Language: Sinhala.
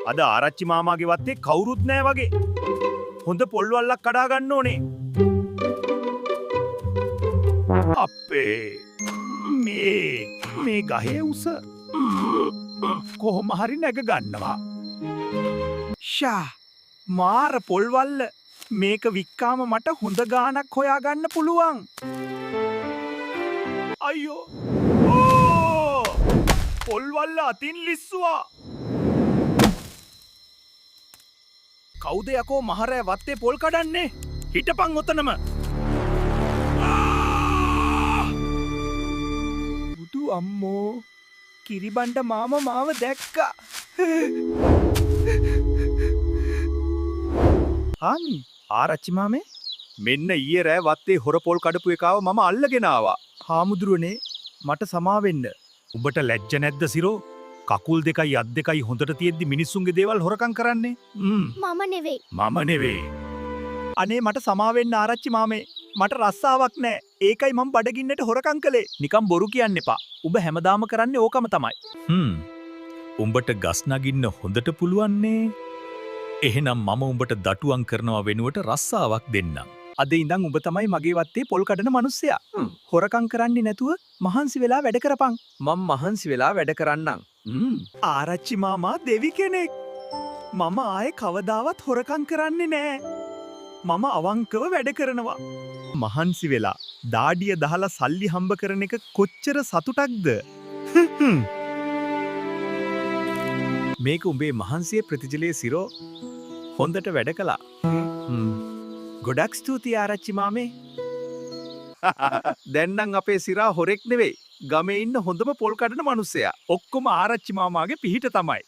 අද ආරච්චි මාමාගේ වත්තේ කවුරුත් නෑ වගේ. හොඳ පොල්වල්ලක් කඩා ගන්න ඕනේ. අපේ මේ ගහේ උස කොහොම හරි නැග ගන්නවා. ෂා මාර පොල්වල්ල මේක වික්කාම මට හොඳ ගානක් හොයාගන්න පුළුවන්. අයියෝ පොල්වල්ල අතින් ලිස්සුවා. කවුද යකෝ මහරෑ වත්තේ පොල් කඩන්නේ? හිටපන් ඔතනම. බුදු අම්මෝ කිරිබණ්ඩ මාම මාව දැක්කා. හාමි ආරච්චි මාමේ මෙන්න ඊයේ රෑ වත්තේ හොර පොල් කඩපු එකාව මම අල්ලගෙන ආවා. හාමුදුරුවනේ මට සමා වෙන්න. උඹට ලැජ්ජ නැද්ද සිරෝ? කකුල් දෙකයි අත් දෙකයි හොඳට තියෙද්දි මිනිස්සුන්ගේ දේවල් හොරකම් කරන්නේ. මම නෙවෙයි. අනේ මට සමා වෙන්න ආරච්චි මාමේ. මට රස්සාවක් නෑ. ඒකයි මම බඩගින්නට හොරකම් කළේ. නිකන් බොරු කියන්න එපා. උඹ හැමදාම කරන්නේ ඕකම තමයි. උඹට ගස් නගින්න හොඳට පුළුවන්නේ. එහෙනම් මම උඹට දටුවම් කරනවා වෙනුවට රස්සාවක් දෙන්නම්. අද ඉඳන් උඹ තමයි මගේ වත්තේ පොල් කඩන මිනිස්සයා. හොරකම් කරන්නේ නැතුව මහන්සි වෙලා වැඩ කරපන්. මම මහන්සි වෙලා වැඩ කරන්නම්. ආරච්චි මාමා දෙවි කෙනෙක්. මම ආයේ කවදාවත් හොරකම් කරන්නේ නෑ. මම අවංකව වැඩ කරනවා. මහන්සි වෙලා දාඩිය දහලා සල්ලි හම්බ කරන එක කොච්චර සතුටක්ද? මේක උඹේ මහන්සියේ ප්‍රතිඵලයේ සිරෝ. හොඳට වැඩ කළා. ගොඩක් ස්තුතියි ආරච්චි මාමේ. දැන් නම් අපේ සිරා හොරෙක් නෙවෙයි. ගමේ ඉන්න හොඳම පොල් කඩන මිනිස්සයා. ඔක්කොම ආරච්චි මාමාගේ පිහිට තමයි.